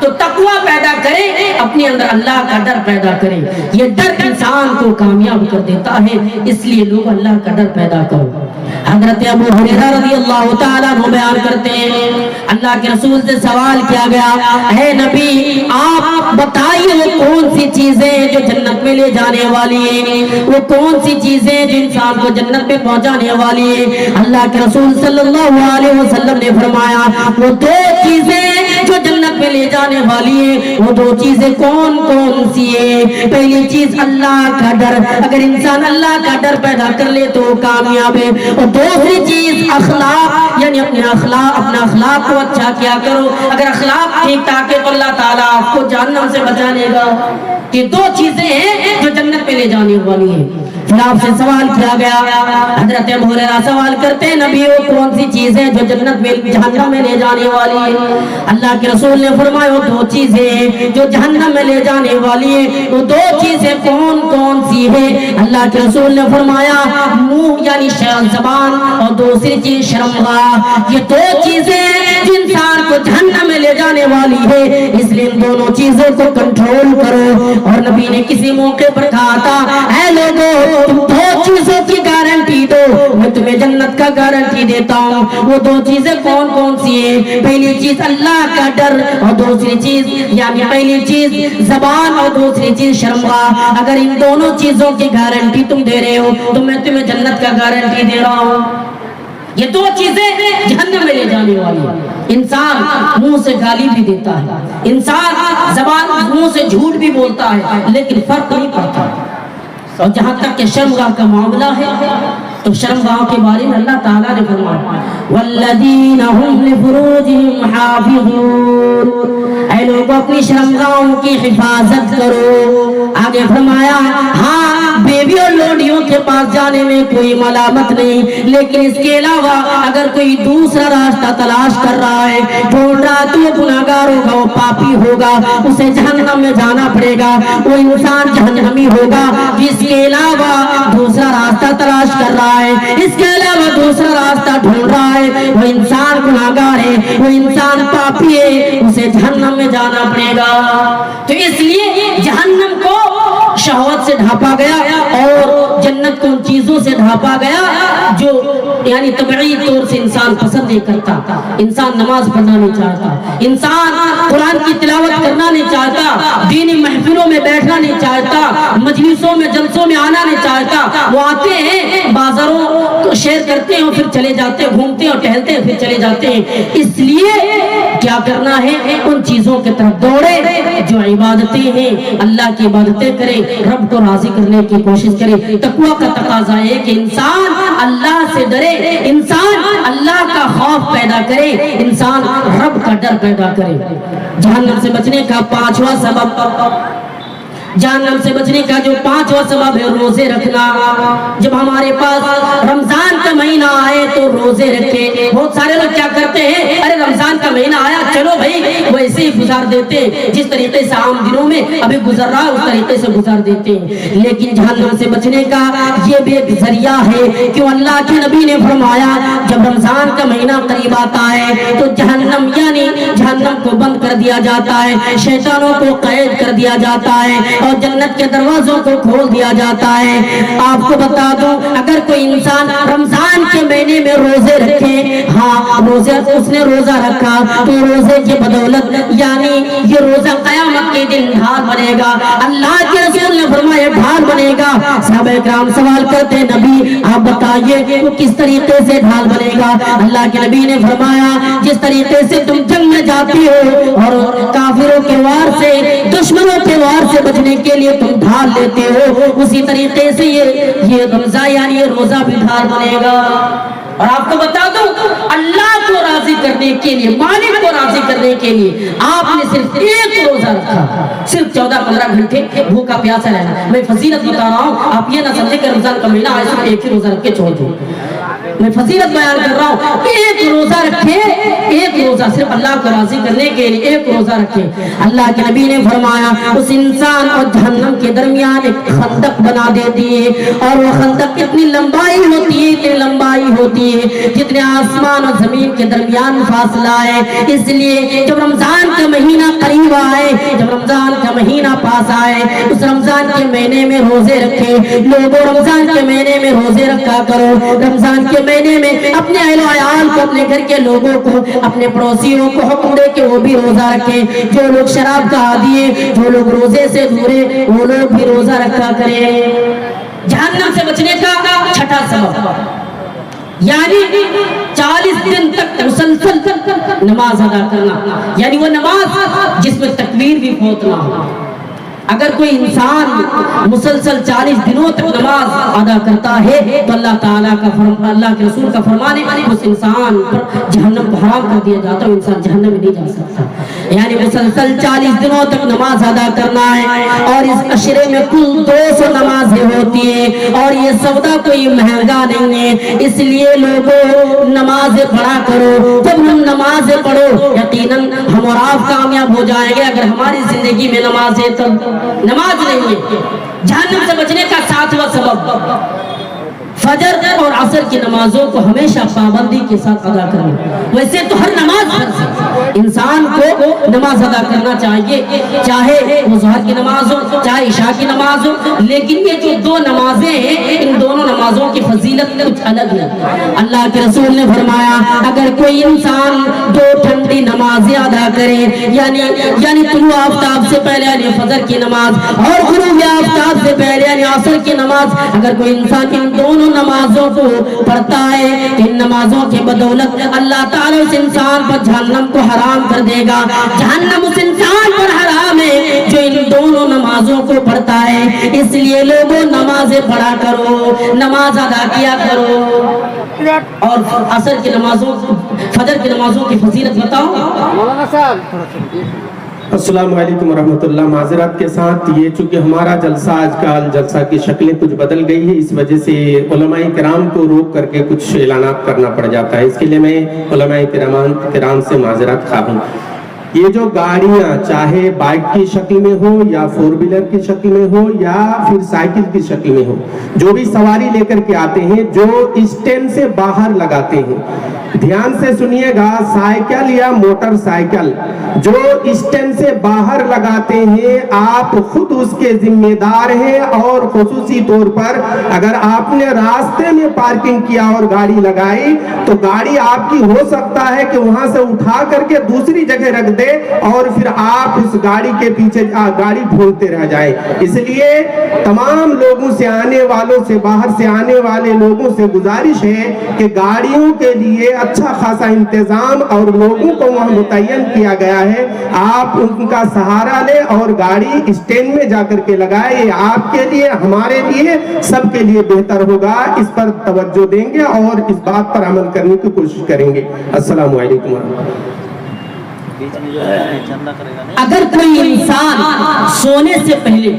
تو تقوی پیدا کرے، اپنے اندر اللہ کا ڈر پیدا کرے، یہ ڈر انسان کو کامیاب کر دیتا ہے، اس لیے لوگ اللہ کا ڈر پیدا کرو۔ حضرت ابو ہریرہ رضی اللہ تعالیٰ عنہ بیان کرتے ہیں، اللہ کے رسول سے سوال کیا گیا، اے نبی آپ بتائیے وہ کون سی چیزیں جو جنت میں لے جانے والی ہیں، وہ کون سی چیزیں جو انسان کو جنت میں پہنچانے والی ہیں؟ اللہ کے رسول صلی اللہ علیہ وسلم نے فرمایا وہ دو چیزیں جو جنت میں لے جانے والی ہیں، وہ دو چیزیں کون کون سی ہیں؟ پہلی چیز اللہ کا ڈر، اگر انسان اللہ کا ڈر پیدا کر لے تو کامیاب ہے، اور دوسری چیز اخلاق، یعنی اپنا اخلاق کو اچھا کیا کرو، اگر اخلاق ٹھیک ٹھاک ہے تو اللہ تعالیٰ آپ کو جہنم سے بچانے گا۔ یہ دو چیزیں ہیں جو جنت میں لے جانے والی ہیں۔ پھر آپ سے سوال کیا گیا، حضرت ابو ہریرہ سوال کرتے ہیں نبی وہ کون سی چیزیں جو جنت میں جہنم میں لے جانے والی ہیں؟ اللہ کے رسول نے فرمایا وہ دو چیزیں جو جہنم میں لے جانے والی ہیں، وہ دو چیزیں کون کون سی ہیں؟ اللہ کے رسول نے فرمایا منہ یعنی زبان، اور دوسری چیز شرمگاہ۔ یہ دو چیزیں جو انسان کو جہنم میں لے جانے والی ہے، اس لیے ان دونوں چیزوں کو کنٹرول کرو۔ اور نبی نے کسی موقع پر کہا تھا اے لوگوں تم دو چیزوں کی گارنٹی دو، میں تمہیں جنت کا گارنٹی دیتا ہوں۔ وہ دو چیزیں کون کون سی ہیں؟ پہلی چیز اللہ کا ڈر، اور دوسری چیز یعنی پہلی چیز زبان اور دوسری چیز شرمگاہ۔ اگر ان دونوں چیزوں کی گارنٹی تم دے رہے ہو تو میں تمہیں جنت کا گارنٹی دے رہا ہوں۔ یہ دو چیزیں جہنم میں لے جانے والی ہیں۔ انسان منہ سے گالی بھی دیتا ہے، انسان زبان منہ سے جھوٹ بھی بولتا ہے، لیکن فرق نہیں پڑتا۔ اور جہاں تک کہ شرمگاہ کا معاملہ ہے تو شرمگاہ کے بارے میں اللہ تعالیٰ نے فرمایا والذین هم لفروجهم حافظون، اے لوگوں اپنی شرمگاہوں کی حفاظت کرو۔ آگے فرمایا ہاں بیوی اور لوڈیوں کے پاس جانے میں کوئی ملامت نہیں، لیکن اس کے علاوہ اگر کوئی دوسرا راستہ تلاش کر رہا ہے، ڈھونڈ رہا تو وہ گناہگار ہوگا، وہ پاپی ہوگا، اسے جہنم میں جانا پڑے گا، وہ انسان جہنمی ہوگا جس کے علاوہ دوسرا راستہ تلاش کر رہا ہے، اس کے علاوہ دوسرا راستہ ڈھونڈ رہا ہے، وہ انسان گناہگار ہے، وہ انسان پاپی ہے، اسے جہنم میں جانا پڑے گا۔ تو اس لیے جہنم کو شہوت سے ڈھانپا گیا اور جنت کو ان چیزوں سے ڈھانپا گیا جو یعنی طبعی طور سے انسان پسند نہیں کرتا۔ انسان نماز پڑھنا نہیں چاہتا، انسان قرآن کی تلاوت کرنا نہیں چاہتا، دینی محفلوں میں بیٹھنا نہیں چاہتا، مجلسوں میں جلسوں میں آنا نہیں چاہتا۔ وہ آتے ہیں بازاروں شیئر کرتے ہیں، پھر چلے جاتے ہیں، گھومتے ہیں اور ٹہلتے ہیں، پھر چلے جاتے ہیں۔ اس لیے کیا کرنا ہے؟ ان چیزوں کی طرف دوڑے جو عبادتیں ہیں، اللہ کی عبادتیں کرے، رب کو راضی کرنے کی کوشش کرے۔ تقوی کا تقاضا ہے کہ انسان اللہ سے ڈرے، انسان اللہ کا خوف پیدا کرے، انسان رب کا ڈر پیدا کرے۔ جہنم سے بچنے کا پانچواں سبب، جہنم سے بچنے کا جو پانچواں سبب ہے روزے رکھنا۔ جب ہمارے پاس رمضان کا مہینہ آئے تو روزے رکھے۔ بہت سارے لوگ کیا کرتے ہیں، ارے رمضان کا مہینہ آیا چلو بھائی وہ ایسے ہی گزار دیتے ہیں، جس طریقے سے عام دنوں میں ابھی گزر رہا اس طریقے سے گزار دیتے ہیں۔ لیکن جہنم سے بچنے کا یہ بھی ایک ذریعہ ہے، کیوں اللہ کے نبی نے فرمایا جب رمضان کا مہینہ قریب آتا ہے تو جہنم یعنی جہنم کو بند کر دیا جاتا ہے، شیطانوں کو قید کر دیا جاتا ہے اور جنت کے دروازوں کو کھول دیا جاتا ہے۔ آپ کو بتا دوں اگر کوئی انسان رمضان کے مہینے میں روزے رکھے، ہاں روزے اس نے روزہ رکھا تو روزے کی بدولت یعنی یہ روزہ قیامت کے دن ڈھال بنے گا۔ اللہ کے رسول نے فرمایا ڈھال بنے گا۔ صحابہ کرام سوال کرتے نبی آپ بتائیے وہ کس طریقے سے ڈھال بنے گا؟ اللہ کے نبی نے فرمایا جس طریقے سے تم جنگ میں جاتی ہو اور کافروں کے وار سے دشمنوں کے وار سے بچنے کے لیے تم ڈھال لیتے ہو، اسی طریقے سے یہ روزہ یعنی یہ روزہ بھی ڈھال بنے گا۔ اور آپ کو بتا دوں اللہ کو راضی کرنے کے لیے, مالک کو راضی کرنے کے لیے آپ نے صرف ایک روزہ رکھا, صرف 14-15 گھنٹے بھوکا پیاسا رہنا. میں فضیلت بتا رہا ہوں, آپ یہ نہ سمجھے کہ رمضان کا مہینہ آئے صرف ایک ہی روزہ رکھ کے چھوڑ دیں. میں فضیلت بیان کر رہا ہوں, ایک روزہ رکھے, ایک روزہ صرف اللہ کو راضی کرنے کے لیے ایک روزہ رکھے. اللہ کے نبی نے فرمایا اس انسان اور جہنم کے درمیان ایک خندق بنا دیتی ہے, اور وہ خندق کتنی لمبائی ہوتی ہے, اتنی لمبائی ہوتی ہے جتنے آسمان اور زمین کے درمیان فاصلہ ہے. اس لیے جب رمضان کا مہینہ قریب آئے, جب رمضان کا مہینہ پاس آئے, اس رمضان کے مہینے میں روزے رکھے. لوگوں رمضان کے مہینے میں روزے رکھا کرو. رمضان کے مہینے میں اپنے اہل و عیال کو, اپنے گھر کے لوگوں کو, اپنے پڑوسیوں کو حکم دے کہ وہ بھی روزہ رکھیں. جو لوگ شراب کا عادی ہیں, جو لوگ روزے سے دور ہیں, وہ لوگ بھی روزہ رکھا کریں. جہنم سے بچنے کا چھٹا سبب, یعنی 40 دن تک مسلسل نماز ادا کرنا, یعنی وہ نماز جس میں تکبیر بھی فوت نہ ہو. اگر کوئی انسان مسلسل 40 دنوں تک نماز ادا کرتا ہے تو اللہ تعالیٰ کا اللہ کے رسول کا فرمان ہے اس انسان پر جہنم کو حرام کر دیا جاتا ہے, انسان جہنم میں نہیں جا سکتا. یعنی مسلسل 40 دنوں تک نماز ادا کرنا ہے. اور اس عشرے میں کل 200 نمازیں ہوتی ہیں, اور یہ سودا کوئی مہنگا نہیں ہے. اس لیے لوگوں نمازیں پڑھا کرو. جب ہم نمازیں پڑھو یقیناً ہم اور آپ کامیاب ہو جائیں گے. اگر ہماری زندگی میں نماز ہے تو نماز نہیں ہے. جہنم سے بچنے کا 7واں سبب, فجر اور عصر کی نمازوں کو ہمیشہ پابندی کے ساتھ ادا کرنا. ویسے تو ہر نماز فرض ہے, انسان کو نماز ادا کرنا چاہیے, چاہے وہ ظہر کی نماز ہو, چاہے عشاء کی نماز ہو. لیکن یہ جو 2 نمازیں ہیں, ان دونوں نمازوں کی فضیلت کچھ الگ ہے. اللہ کے رسول نے فرمایا اگر کوئی انسان 2 ٹھنڈی نمازیں ادا کرے, یعنی طلوع آفتاب سے پہلے یعنی فجر کی نماز, اور غروب آفتاب سے پہلے یعنی عصر کی نماز, اگر کوئی انسان ان دونوں نمازوں کو پڑھتا ہے, ان نمازوں کے بدولت اللہ تعالیٰ اس انسان پر جہنم کو حرام کر دے گا. جہنم اس انسان پر حرام ہے جو ان دونوں نمازوں کو پڑھتا ہے. اس لیے لوگوں نمازیں پڑھا کرو, نماز ادا کیا کرو. اور عصر کی نمازوں, فجر کی نمازوں کی فضیلت بتاؤ. مولانا صاحب السلام علیکم ورحمۃ اللہ. معذرت کے ساتھ یہ چونکہ ہمارا جلسہ آج کل جلسہ کی شکلیں کچھ بدل گئی ہے, اس وجہ سے علماء کرام کو روک کر کے کچھ اعلانات کرنا پڑ جاتا ہے. اس کے لیے میں علماء کرام سے معذرت خواہ ہوں. یہ جو گاڑیاں چاہے بائک کی شکل میں ہو یا 4 ویلر کی شکل میں ہو یا پھر سائیکل کی شکل میں ہو, جو بھی سواری لے کر کے آتے ہیں, جو اسٹینڈ سے باہر لگاتے ہیں, دھیان سے سنیے گا, سائیکل یا موٹر سائیکل جو اسٹینڈ سے باہر لگاتے ہیں آپ خود اس کے ذمہ دار ہیں. اور خصوصی طور پر اگر آپ نے راستے میں پارکنگ کیا اور گاڑی لگائی تو گاڑی آپ کی ہو سکتا ہے کہ وہاں سے اٹھا کر کے دوسری جگہ رکھ دے اور پھر آپ اس گاڑی کے پیچھے گاڑی ڈھونڈتے رہ جائیں. اس لیے تمام لوگوں سے, آنے والوں سے, باہر سے آنے والے لوگوں سے گزارش ہے کہ گاڑیوں کے لیے اچھا خاصا انتظام اور لوگوں کو وہاں متعین کیا گیا ہے, آپ ان کا سہارا لیں اور گاڑی اسٹینڈ میں جا کر کے لگائیں. یہ آپ کے لیے, ہمارے لیے, سب کے لیے بہتر ہوگا. اس پر توجہ دیں گے اور اس بات پر عمل کرنے کی کوشش کریں گے. السلام علیکم ورحمۃ اللہ. اگر کوئی انسان سونے سے پہلے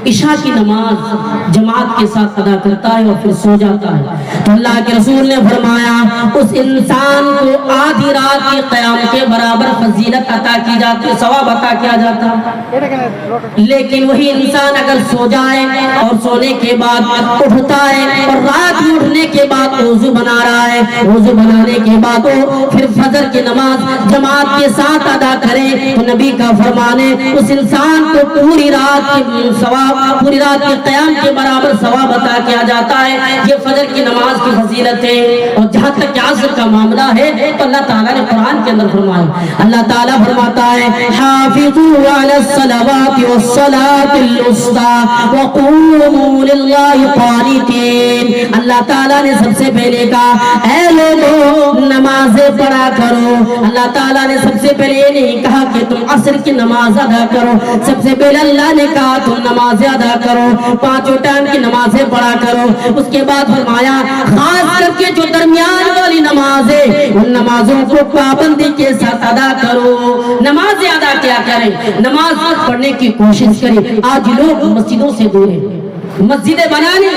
عشاء کی نماز جماعت کے ساتھ ادا کرتا ہے اور پھر سو جاتا ہے تو اللہ کے رسول نے فرمایا اس انسان کو آدھی رات کی قیام کے برابر فضیلت عطا کی جاتی ہے, ثواب عطا کیا جاتا ہے. لیکن وہی انسان اگر سو جائے اور سونے کے بعد اٹھتا ہے اور رات میں اٹھنے کے بعد وضو بنا رہا ہے, وضو بنانے کے بعد وہ پھر فجر کی نماز جماعت کے ساتھ ادا کرے تو نبی کا فرمان ہے اس انسان کو پوری رات کی ثواب, پوری رات کے قیام کے برابر ثواب عطا کیا جاتا ہے. یہ فجر کی نماز کی فضیلت ہے. اور جہاں تک عصر کا معاملہ ہے تو اللہ تعالیٰ نے قرآن کے اندر فرمایا, اللہ تعالیٰ فرماتا ہے حافظوا علی الصلوات والصلاة الوسطى وقوموا للہ قانتین. اللہ تعالیٰ نے سب سے پہلے کہا اے لوگوں نمازیں پڑھا کرو. اللہ تعالیٰ نے سب سے پہلے یہ نہیں کہا کہ تم عصر کی نماز ادا کرو, سب سے پہلے اللہ نے کہا تم نمازیں ادا کرو, 5 ٹائم کی نمازیں پڑھا کرو. اس کے بعد فرمایا خاص کر کے جو درمیان والی نماز ہے ان نمازوں کو پابندی کے ساتھ ادا کرو. نماز ادا کیا کریں, نماز پڑھنے کی کوشش کریں. آج لوگ مسجدوں سے دور ہیں, مسجدیں بنانے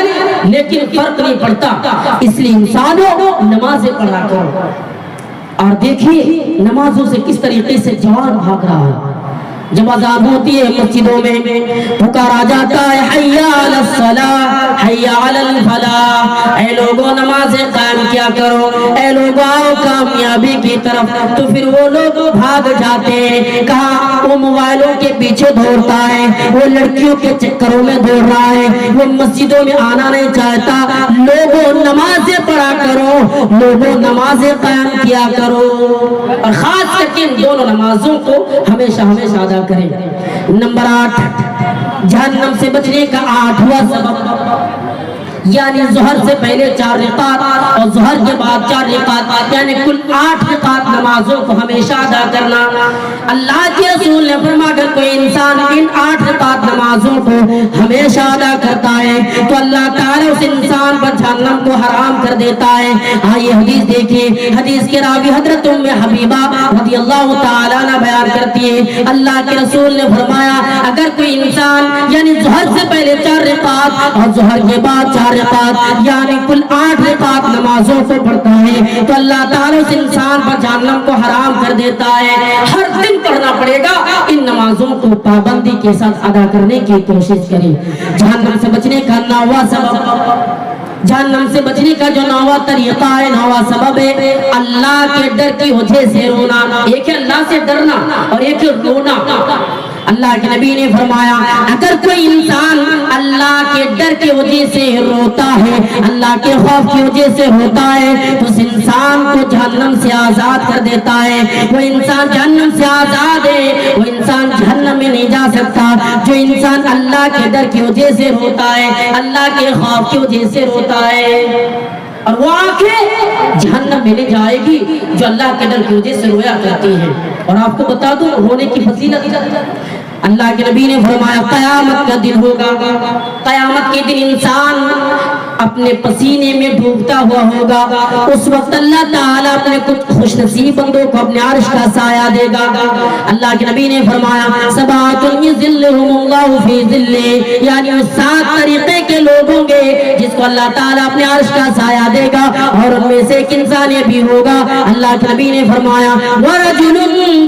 لیکن فرق نہیں پڑتا. اس لیے انسانوں نمازیں پڑھا کرو. اور دیکھیے نمازوں سے کس طریقے سے جوان بھاگ رہا ہے. جب اذان ہوتی ہے مسجدوں میں پکارا جاتا ہے حی علی الصلاۃ حی علی الفلاح, اے لوگوں نمازیں قائم کیا کرو, اے لوگوں آؤ کامیابی کی طرف. تو پھر وہ لوگ بھاگ جاتے ہیں. کہاں وہ موبائلوں کے پیچھے دوڑتا ہے, وہ لڑکیوں کے چکروں میں دوڑ رہا ہے, وہ مسجدوں میں آنا نہیں چاہتا. لوگوں نمازیں پڑھا کرو, لوگوں نمازیں قائم کیا کرو. اور خاص کر کے ان دونوں نمازوں کو ہمیشہ ہمیشہ ادا کریں. نمبر 8 جہنم سے بچنے کا 8واں سبب یعنی ظہر سے پہلے 4 رکعت اور ظہر کے بعد 4 رکعت یعنی کل 8 رکعت نمازوں کو ہمیشہ ادا کرنا. اللہ کے رسول نے فرمایا اگر کوئی انسان ان 8 رکعت نمازوں کو ہمیشہ ادا کرتا ہے تو اللہ تعالیٰ اس انسان پر جہنم کو حرام کر دیتا ہے. آئیے حدیث دیکھیں. حدیث کے راوی حضرت ام حبیبہ رضی اللہ تعالیٰ عنہ بیان کرتی ہے اللہ کے رسول نے فرمایا اگر کوئی انسان یعنی ظہر سے پہلے 4 رکعت اور ظہر کے بعد 4 رکعت یعنی کل 8 رکعت نمازوں کو پڑھتا ہے تو اللہ تعالیٰ اس انسان پر جہنم کو حرام کر دیتا ہے. ہر دن پڑھنا پڑے گا. ان نمازوں کو پابندی کے ساتھ ادا کرنے کی کوشش کریں. جہنم سے بچنے کا 9واں سبب جہنم سے بچنے کا جو 9واں طریقہ ہے 9واں سبب ہے اللہ کے ڈر کی وجہ سے رونا. ایک ہے اللہ سے ڈرنا اور ایک ہے رونا. اللہ کے نبی نے فرمایا اگر کوئی انسان اللہ کے ڈر کی وجہ سے روتا ہے, اللہ کے خوف کی وجہ سے ہوتا ہے تو اس انسان کو جہنم سے آزاد کر دیتا ہے. وہ انسان جہنم سے آزاد ہے, وہ انسان جہنم میں نہیں جا سکتا. جو انسان اللہ کے ڈر کی وجہ سے روتا ہے, اللہ کے خوف کی وجہ سے روتا ہے, اور وہ آنکھیں جہنم میں نہیں جائے گی جو اللہ کے ڈر کی وجہ سے رویا کرتی ہے. اور آپ کو بتا دوں رونے کی فضیلت اللہ کے نبی نے فرمایا قیامت کا دن ہوگا, قیامت کے دن انسان اپنے پسینے میں ڈوبتا ہوا ہوگا. اس وقت اللہ تعالیٰ اپنے کچھ خوش نصیب بندوں کو اپنے عرش کا سایہ دے گا. اللہ کے نبی نے فرمایا سبعۃ یظلھم اللہ فی ظلہ یعنی 7 طریقے کے لوگ ہوں گے جس کو اللہ تعالیٰ اپنے عرش کا سایہ دے گا, اور ان میں سے ایک انسان یہ بھی ہوگا. اللہ کے نبی نے فرمایا ورجل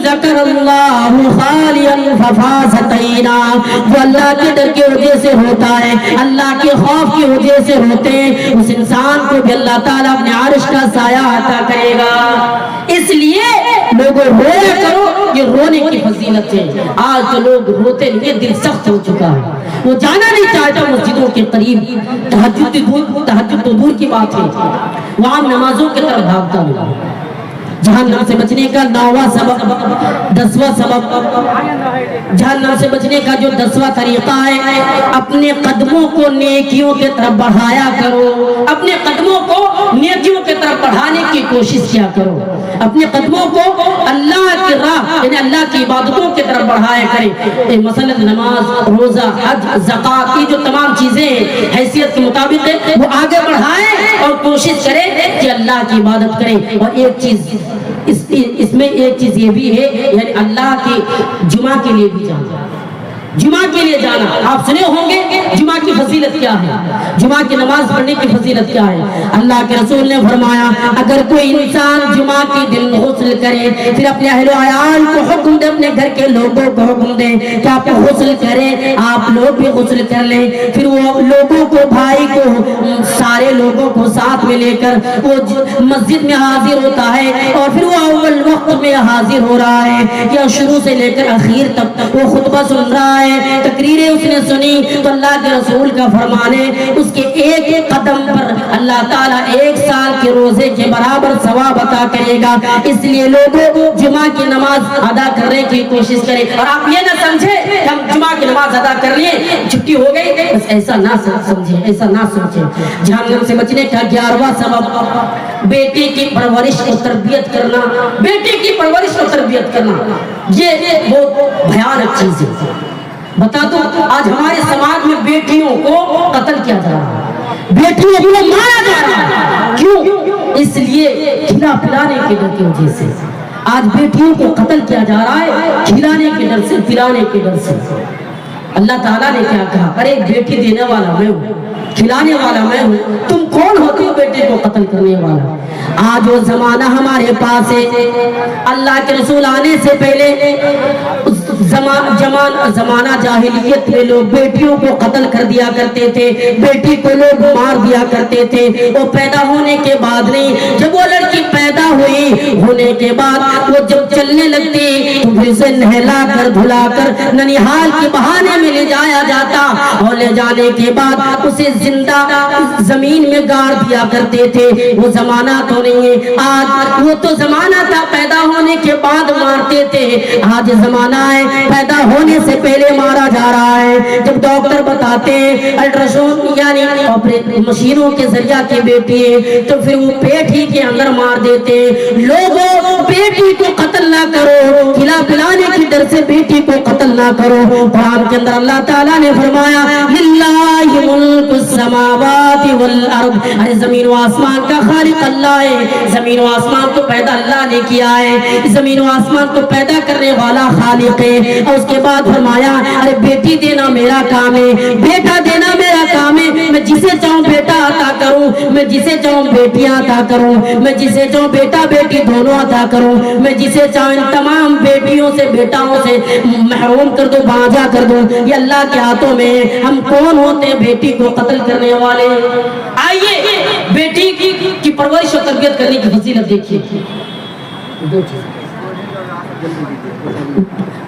ذکر اللہ خالیا ففاضت عیناہ, جو اللہ کے ڈر کی وجہ سے ہوتا ہے, اللہ کے خوف کی وجہ سے ہوتے ہیں, اس انسان کو بھی اللہ تعالیٰ اپنے عرش کا سایہ عطا کرے گا. اس لیے لوگوں رویا کرو, یہ رونے کی فضیلت ہے. آج تو لوگ روتے نہیں, دل سخت ہو چکا ہے, وہ جانا نہیں چاہتا مسجدوں کے قریب. تہجد تو دور کی بات ہے, وہ عام نمازوں کی طرف بھاگتا ہے. جہنم سے بچنے کا 9واں سبب 10واں سبب جہنم سے بچنے کا جو 10واں طریقہ ہے اپنے قدموں کو نیکیوں کی طرف بڑھایا کرو. اپنے قدموں کو نیکیوں کی طرف بڑھانے کی کوشش کیا کرو. اپنے قدموں کو اللہ کی راہ یعنی اللہ کی عبادتوں کی طرف بڑھایا کرے. مثلا نماز, روزہ, حج, زکوٰۃ, یہ جو تمام چیزیں حیثیت کے مطابق ہے وہ آگے بڑھائیں اور کوشش کریں کہ اللہ کی عبادت کریں. اور ایک چیز اس میں ایک چیز یہ بھی ہے یعنی اللہ کے جمعہ کے لیے بھی جانا, جمعہ کے لیے جانا. آپ سنے ہوں گے جمعہ کی فضیلت کیا ہے, جمعہ کی نماز پڑھنے کی فضیلت کیا ہے. اللہ کے رسول نے فرمایا اگر کوئی انسان جمعہ کے دن غسل کرے, پھر اپنے اہل و عیال کو حکم دے, اپنے گھر کے لوگوں کو حکم دے کہ آپ غسل کریں, آپ لوگ بھی غسل کر لیں, پھر وہ لوگوں کو, بھائی کو, سارے لوگوں کو ساتھ میں لے کر وہ مسجد میں حاضر ہوتا ہے, اور پھر وہ اول وقت میں حاضر ہو رہا ہے یا شروع سے لے کر اخیر تک وہ خطبہ سن رہا ہے, تقریریں اس نے سنی, تو اللہ کے رسول کا فرمان ہے اس کے ایک ایک قدم پر اللہ تعالیٰ 1 سال کے روزے کے برابر ثواب عطا کرے گا. اس لیے لوگوں جمعہ کی نماز ادا کرنے کی کوشش کریں. اور آپ یہ نہ سمجھیں کہ ہم جمعہ کی نماز ادا کر لیے چھٹی ہو گئی, بس ایسا نہ سمجھیں, ایسا نہ سوچیں. جہنم سے بچنے کا 11واں سبب بیٹے کی پرورش اور تربیت کرنا. بیٹے کی پرورش اور تربیت کرنا یہ بہت بھیانک چیز ہے. بتا دو آج ہمارے سماج میں بیٹیوں کو قتل کیا جا رہا ہے, بیٹیوں کو مارا جا رہا ہے. کیوں؟ اس لیے کھلا پلانے کے ڈر کی وجہ سے. آج بیٹیوں کو قتل کیا جا رہا ہے کھلانے کے ڈر سے، پلانے کے ڈر سے. اللہ تعالیٰ نے کیا کہا؟ ارے بیٹی دینے والا میں ہوں، کھلانے والا میں ہوں، تم کون ہوتے ہو بیٹے کو قتل کرنے والا؟ آج وہ زمانہ ہمارے پاس ہے. اللہ کے رسول آنے سے پہلے زمانہ جاہلیت میں لوگ بیٹیوں کو قتل کر دیا کرتے تھے، بیٹی کو لوگ مار دیا کرتے تھے. وہ پیدا ہونے کے بعد نہیں، جب وہ لڑکی پیدا ہوئی ہونے کے بعد وہ جب چلنے لگتی تو پھر اسے نہلا کر دھلا کر ننیحال کے بہانے میں لے جایا جاتا، اور لے جانے کے بعد اسے زندہ زمین میں گاڑ دیا کرتے تھے. وہ زمانہ تو نہیں ہے آج، وہ تو زمانہ تھا پیدا ہونے کے بعد مارتے تھے. آج زمانہ ہے پیدا ہونے سے پہلے مارا جا رہا ہے. جب ڈاکٹر بتاتے ہیں الٹراساؤنڈ یعنی مشینوں کے ذریعہ کی بیٹی ہے تو پھر وہ پیٹ ہی کے اندر مار دیتے ہیں. لوگوں بیٹی کو قتل نہ کرو، کھلا پلانے کے ڈر سے بیٹی کو قتل نہ کرو. قرآن کے اندر اللہ تعالیٰ نے فرمایا للہ ملک السماوات والارض، ارے زمین و آسمان کا خالق اللہ ہے. زمین و آسمان کو پیدا اللہ نے کیا ہے، زمین و آسمان کو پیدا کرنے والا خالق ہے. اور اس کے بعد فرمایا ارے بیٹی دینا میرا کام ہے، بیٹا دینا میرا کام ہے. میں جسے چاہوں بیٹا عطا کروں، میں جسے چاہوں بیٹیاں عطا کروں، میں جسے چاہوں بیٹا بیٹی دونوں عطا کروں، میں جسے چاہوں ان تمام بیٹیوں سے بیٹاؤں سے محروم کر دوں، باجا کر دوں. یہ اللہ کے ہاتھوں میں. ہم کون ہوتے ہیں بیٹی کو قتل کرنے والے؟ آئیے بیٹی کی پرورش و تربیت کرنے کی فضیلت دیکھیے.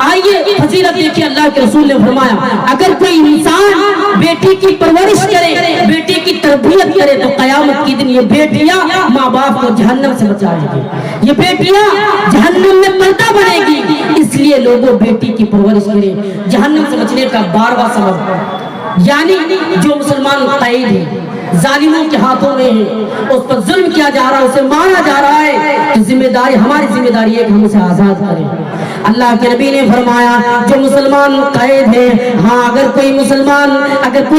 آئیے فضیلت دیکھیے. اللہ کے رسول نے فرمایا اگر کوئی انسان بیٹی کی پرورش کرے، بیٹی کی تربیت کرے تو قیامت کی دن یہ بیٹیاں ماں باپ کو جہنم سے بچائے گی، یہ بیٹیاں جہنم میں پردہ بنے گی. اس لیے لوگوں بیٹی کی پرورش کرے. جہنم سے بچنے کا 12واں سبب، یعنی جو مسلمان قید ہے، ظالموں کے ہاتھوں میں ہے، اس پر ظلم کیا جا رہا ہے، اسے مارا جا رہا ہے، تو ذمہ داری ہماری ذمہ داری ہے کہ ہم اسے آزاد کریں. اللہ کے نبی نے فرمایا جو مسلمان قید ہے، ہاں اگر کوئی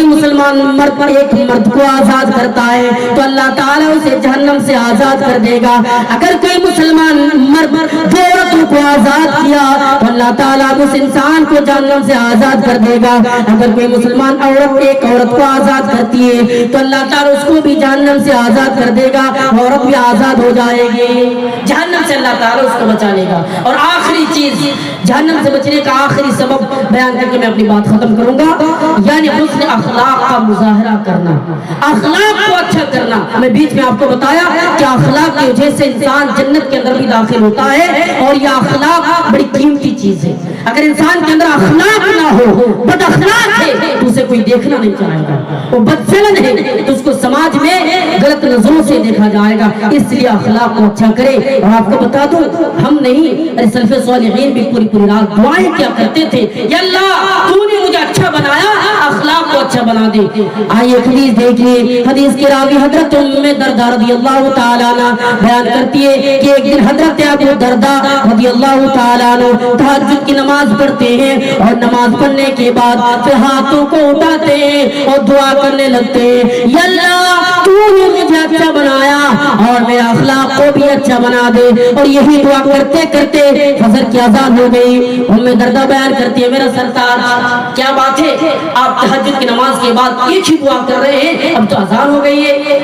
مسلمان مرد ایک مرد کو آزاد کرتا ہے تو اللہ تعالیٰ اسے جہنم سے آزاد کر دے گا. اگر کوئی مسلمان مرد دو عورتوں کو آزاد کیا تو اللہ تعالیٰ اس انسان کو جہنم سے آزاد کر دے گا. اگر کوئی مسلمان عورت ایک عورت کو آزاد کرتی ہے تو اللہ تعالیٰ اس کو بھی جہنم سے آزاد کر دے گا، عورت بھی آزاد ہو جائے گی. جہنم سے اللہ تعالیٰ اس کو بچا لے گا. اور آخری چیز جہنم سے بچنے کا آخری سبب بیان کر کے میں اپنی بات ختم کروں گا، یعنی حسن اخلاق کا مظاہرہ کرنا، اخلاق کو اچھا کرنا. میں بیچ میں آپ کو بتایا کہ اخلاق کی وجہ سے انسان جنت کے اندر بھی داخل ہوتا ہے، اور یہ اخلاق بڑی قیمتی چیز ہے. اگر انسان کے اندر اخلاق نہ ہو، بد اخلاق ہے تو اسے کوئی دیکھنا نہیں چاہے گا، وہ بدچلن ہے تو اس کو سماج میں غلط نظروں سے دیکھا جائے گا. اس لیے اخلاق کو اچھا کرے. اور آپ کو بتا دوں ہم نہیں، سلف صالحین بھی پوری رات دعائیں کیا کرتے تھے، یا اللہ تو نے مجھے اچھا بنایا، اخلاق کو اچھا بنا دے. آئیے حدیث دیکھیے. حدیث کی راوی حضرت ام دردہ رضی اللہ تعالیٰ عنہ بیان کرتی ہے کہ ایک دن حضرت ابو دردہ رضی اللہ تعالیٰ عنہ تہجد کی نماز پڑھتے ہیں، اور نماز پڑھنے کے بعد پھر ہاتھوں کو اٹھاتے ہیں اور دعا کرنے لگتے ہیں، یا اللہ تو نے مجھے اچھا بنایا اور میرے اخلاق کو بھی اچھا بنا دے. اور یہی دعا کرتے کرتے فجر کی اذان ہو گئی. ام دردہ بیان کرتی ہے میرا سرتاج کیا بات ہے، آپ تہجد کی نماز کے بعد ایک ہی دعا کر رہے ہیں، اب تو اذان ہو گئی ہے.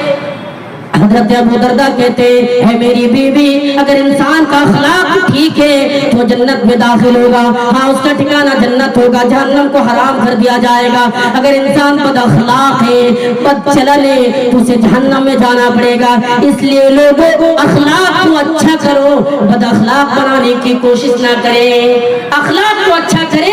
حضرت ابو دردہ کہتے ہیں میری بیوی اگر انسان کا اخلاق ٹھیک ہے تو جنت میں داخل ہوگا، ہاں اس کا ٹھکانہ جنت ہوگا، جہنم کو حرام کر دیا جائے گا. اگر انسان بد اخلاق ہے، بد چلن ہے تو اسے جہنم میں جانا پڑے گا. اس لیے لوگوں اخلاق کو اچھا کرو، بد اخلاق بنانے کی کوشش نہ کریں، اخلاق کو اچھا کریں.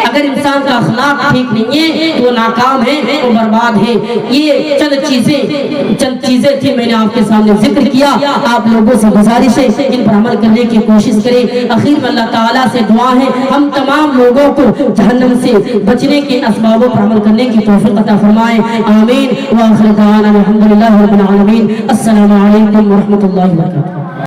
اگر انسان کا اخلاق ٹھیک نہیں ہے تو وہ ناکام ہے، وہ برباد ہے. یہ چند چیزیں تھی میں نے آپ کے سامنے ذکر کیا. آپ لوگوں سے گزارش ہے ان پر عمل کرنے کی کوشش کریں. اخیر میں اللہ تعالیٰ سے دعا ہے ہم تمام لوگوں کو جہنم سے بچنے کے اسبابوں پر عمل کرنے کی توفیق عطا فرمائے. آمین. وآخر دعوانا الحمدللہ رب العالمین. السلام علیکم ورحمۃ اللہ وبرکاتہ.